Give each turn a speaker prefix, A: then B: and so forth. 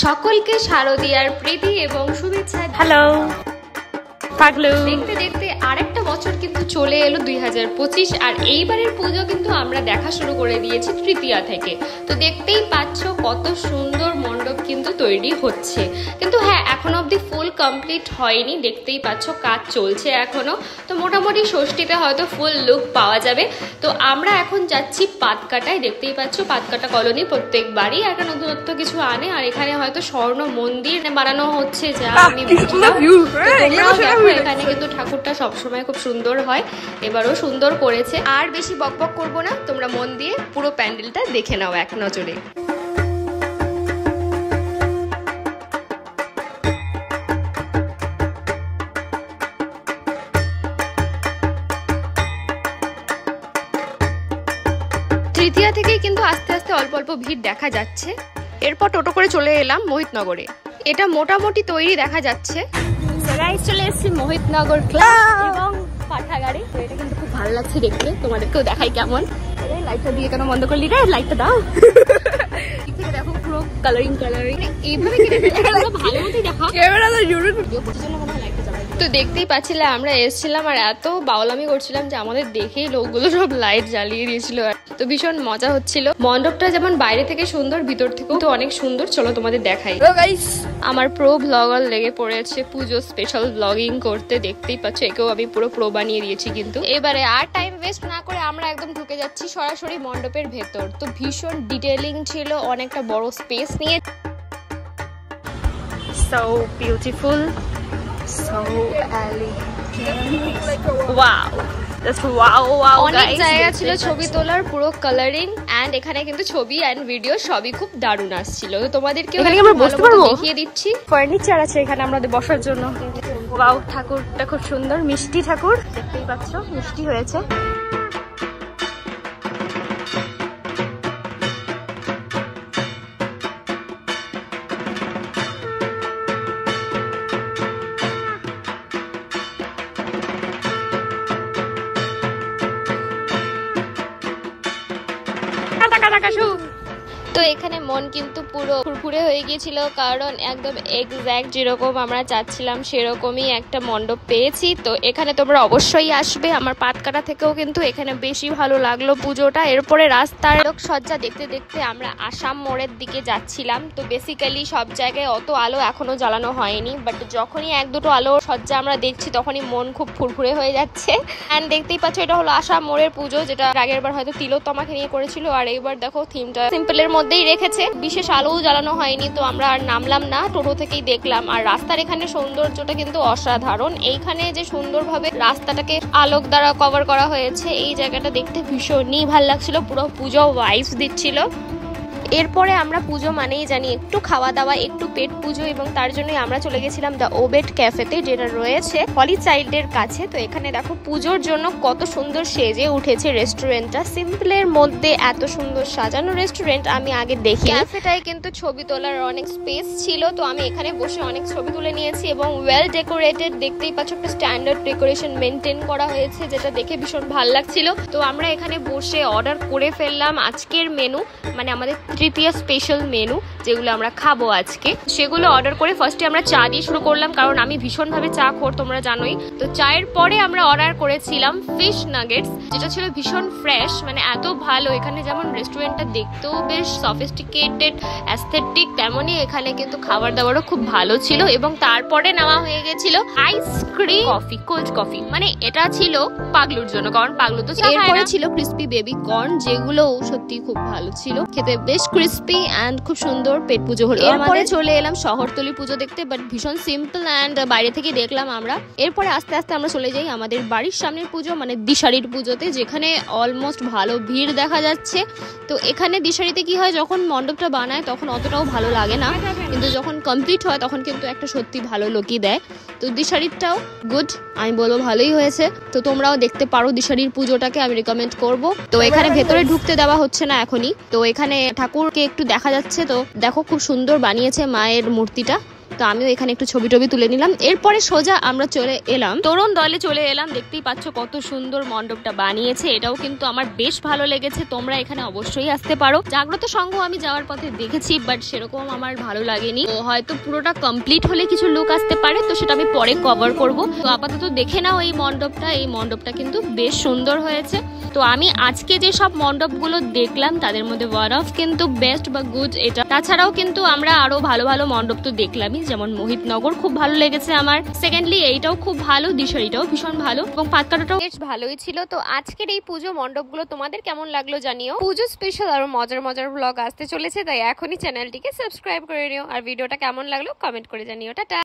A: সকলকে শারদীয়ার প্রীতি এবং শুভেচ্ছা।
B: হ্যালো পাগলু।
A: দেখতে দেখতে আরেকটা বছর কিন্তু চলে এলো 2025, আর এইবারের পুজো কিন্তু আমরা দেখা শুরু করে দিয়েছি তৃতীয়া থেকে। তো দেখতেই পাচ্ছ কত সুন্দর মণ্ডপ কিন্তু তৈরি হচ্ছে, কিন্তু হ্যাঁ এখনো অবধি ফুল কমপ্লিট হয়নি, দেখতেই পাচ্ছ কাজ চলছে এখনো। তো মোটামুটি ষষ্ঠীতে হয়তো ফুল লুক পাওয়া যাবে। তো আমরা এখন যাচ্ছি পাতকাটায়, দেখতেই পাচ্ছ পাতকাটা কলোনি প্রত্যেকবারই একটা নতুনত্ব কিছু আনে, আর এখানে হয়তো স্বর্ণ মন্দির বানানো হচ্ছে, যা আমি বুঝলাম। তোমরাও দেখো এখানে কিন্তু ঠাকুরটা সবসময় খুব সুন্দর হয়, এবারও সুন্দর করেছে। আর বেশি বকবক করবো না, তোমরা মন দিয়ে পুরো প্যান্ডেলটা দেখে নাও এক নজরে। তৃতীয়া থেকেই কিন্তু আস্তে আস্তে অল্প অল্প ভিড় দেখা যাচ্ছে। এরপর টোটো করে চলে এলাম মোহিতনগরে। এটা মোটামুটি তৈরি দেখা যাচ্ছে। চলে এসেছি মোহিতনগর ক্লাব এবং পাঠাগাড়ি। তো এটা কিন্তু খুব ভালো লাগছে দেখতে, তোমাদেরকেও দেখাই কেমন। লাইটটা দিয়ে কেন বন্ধ করলি রে? লাইটটা দাও। দেখো পুরো কালারিং কালারিং, এইভাবে ভালো মতোই দেখা। তো দেখতেই পাচ্ছিলে আমরা এসেছিলাম আর এত বাউলামি করছিলাম যে আমাদের দেখেই লোকগুলো সব লাইট জ্বালিয়ে দিয়েছিল। তো ভীষণ মজা হচ্ছিল। মণ্ডপটা যেমন বাইরে থেকে সুন্দর, ভিতর থেকেও তো অনেক সুন্দর। চলো তোমাদের দেখাই। আমার প্রো ব্লগার লেগে পড়েছে পুজো স্পেশাল ব্লগিং করতে, দেখতেই পাচ্ছ একেও আমি পুরো প্রো বানিয়ে দিয়েছি। কিন্তু এবারে আর টাইম ওয়েস্ট না করে আমরা একদম ঢুকে যাচ্ছি সরাসরি মণ্ডপের ভেতর। তো ভীষণ ডিটেইলিং ছিল, অনেকটা বড় স্পেস নিয়ে।
B: So beautiful, so elegant. Wow.
A: অনেক জায়গা ছিল ছবি তোলার, পুরো কালারিং এন্ড এখানে কিন্তু ছবি এন্ড ভিডিও সবই খুব দারুণ আসছিল। তোমাদেরকে দেখিয়ে দিচ্ছি।
B: ফার্নিচার আছে এখানে আমাদের বসার জন্য। ওয়াও, ঠাকুরটা খুব সুন্দর, মিষ্টি ঠাকুর, দেখতেই পাচ্ছ মিষ্টি হয়েছে।
A: তো এখানে মন কিন্তু পুরো ফুরফুরে হয়ে গিয়েছিল, কারণ একদম এক্স্যাক্ট যেরকম আমরা চাচ্ছিলাম সেরকমই একটা মণ্ডপ পেয়েছি। তো এখানে তোমরা অবশ্যই আসবে। আমার পাতকাটা থেকেও কিন্তু এখানে বেশি ভালো লাগলো পুজোটা। এরপরে রাস্তার সজ্জা দেখতে দেখতে আমরা আসাম মোড়ের দিকে যাচ্ছিলাম। তো বেসিক্যালি সব জায়গায় অত আলো এখনো জ্বালানো হয়নি, বাট যখনই এক দুটো আলো সজ্জা আমরা দেখছি তখনই মন খুব ফুরফুরে হয়ে যাচ্ছে। অ্যান্ড দেখতেই পাচ্ছ এটা হলো আসাম মোড়ের পুজো, যেটা আগের বার হয়তো তিলোত্তমাকে নিয়ে করেছিল, আর এইবার দেখো থিমটা সিম্পলের মধ্যেই রেখেছে, বিশেষ আলোও জ্বালানো হয়নি। তো আমরা আর নামলাম না, টোটো থেকেই দেখলাম। আর রাস্তার এখানে সৌন্দর্যটা কিন্তু অসাধারণ। এইখানে যে সুন্দরভাবে রাস্তাটাকে আলোক দ্বারা কভার করা হয়েছে, এই জায়গাটা দেখতে ভীষণই ভালো লাগছিল, পুরো পুজো ভাইবস দিচ্ছিল। এরপরে আমরা পুজো মানেই জানি একটু খাওয়া দাওয়া, একটু পেট পুজো, এবং তার জন্যই আমরা চলে গেছিলাম দ্য ওবেট ক্যাফেতে, যেটা রয়েছে হলি চাইল্ডের কাছে। তো এখানে দেখো পুজোর জন্য কত সুন্দর সেজে উঠেছে রেস্টুরেন্টটা। সিম্পলের মধ্যে এত সুন্দর সাজানো রেস্টুরেন্ট আমি আগে দেখি। ক্যাফেটায় কিন্তু ছবি তোলার অনেক স্পেস ছিল, তো আমি এখানে বসে অনেক ছবি তুলে নিয়েছি এবং ওয়েল ডেকোরেটেড, দেখতেই পাচ্ছ একটা স্ট্যান্ডার্ড ডেকোরেশন মেনটেন করা হয়েছে, যেটা দেখে ভীষণ ভালো লাগছিল। তো আমরা এখানে বসে অর্ডার করে ফেললাম আজকের মেনু, মানে আমাদের তৃতীয় স্পেশাল মেনু যেগুলো আমরা খাবো আজকে, সেগুলো অর্ডার করে ফার্স্টে আমরা চা দিয়ে শুরু করলাম, কারণ আমি ভীষণভাবে চা খোর, তোমরা জানোই। তো চায়ের পরে আমরা অর্ডার করেছিলাম ফিশ নাগেটস, যেটা ছিল ভীষণ ফ্রেশ, মানে এত ভালো। এখানে যেমন রেস্টুরেন্টটা দেখতেও বেশ সফিস্টিকেটেড অ্যাস্থেটিক, তেমনই এখানে কিন্তু খাবার দাবারও খুব ভালো ছিল। এবং তারপরে নেওয়া হয়ে গেছিল আইসক্রিম কফি, কোল্ড কফি, মানে এটা ছিল পাগলুর জন্য, কারণ পাগলু তো চা খায় না। এরপরে ছিল ক্রিস্পি বেবি কর্ন, যেগুলো সত্যি খুব ভালো ছিল খেতে, বেশ ক্রিস্পি এন্ড খুব সুন্দর। পেট পুজো হলো। এরপরে চলে এলাম শহরতলি পুজো দেখতে, বাট ভীষণ সিম্পল এন্ড বাইরে থেকে দেখলাম আমরা। এরপরে আস্তে আস্তে আমরা চলে যাই আমাদের বাড়ির সামনের পুজো, মানে দিশারির পুজোতে, যেখানে অলমোস্ট ভালো ভিড় দেখা যাচ্ছে। তো এখানে দিশারিতে কি হয়, যখন মণ্ডপটা বানায় তখন অতটাও ভালো লাগে না, কিন্তু যখন কমপ্লিট হয় তখন কিন্তু একটা সত্যি ভালো লুকই দেয়। তো দিশারিটাও গুড, আমি বলবো ভালোই হয়েছে। তো তোমরাও দেখতে পারো দিশারির পুজোটাকে, আমি রিকমেন্ড করব। তো এখানে ভেতরে ঢুকতে দেওয়া হচ্ছে না এখনই। তো এখানে ঠাকুরকে একটু দেখা যাচ্ছে। তো দেখো খুব সুন্দর বানিয়েছে মায়ের মূর্তিটা। তো আমিও এখানে একটু ছবি টবি তুলে নিলাম। এরপরে সোজা আমরা চলে এলাম তরুণ দলে চলে এলাম। দেখতেই পাচ্ছ কত সুন্দর মণ্ডপটা বানিয়েছে, এটাও কিন্তু আমার বেশ ভালো লেগেছে। তোমরা এখানে অবশ্যই আসতে পারো। জাগ্রত সংঘ আমি যাওয়ার পথে দেখেছি, বাট সেরকম আমার ভালো লাগেনি। তো হয়তো পুরোটা কমপ্লিট হলে কিছু লুক আসতে পারে, তো সেটা আমি পরে কভার করব। তো আপাতত দেখে নাও এই মণ্ডপটা কিন্তু বেশ সুন্দর হয়েছে। তো আমি আজকে যে সব মণ্ডপগুলো দেখলাম তাদের মধ্যে ওয়ান অফ কিন্তু বেস্ট বা গুড এটা। তাছাড়াও কিন্তু আমরা আরো ভালো ভালো মণ্ডপ তো দেখলামই, যেমন মোহিতনগর খুব ভালো লেগেছে আমার। সেকেন্ডলি এইটাও খুব ভালো, দিশারিটাও ভীষণ ভালো এবং পাতকাটাটাও বেশ ভালোই ছিল। তো আজকের এই পুজো মণ্ডপগুলো তোমাদের কেমন লাগলো জানিও। পুজো স্পেশাল আরো মজার মজার ব্লগ আসতে চলেছে, তাই এখনই চ্যানেলটিকে সাবস্ক্রাইব করে নিও। আর ভিডিওটা কেমন লাগলো কমেন্ট করে জানিও। টাটা।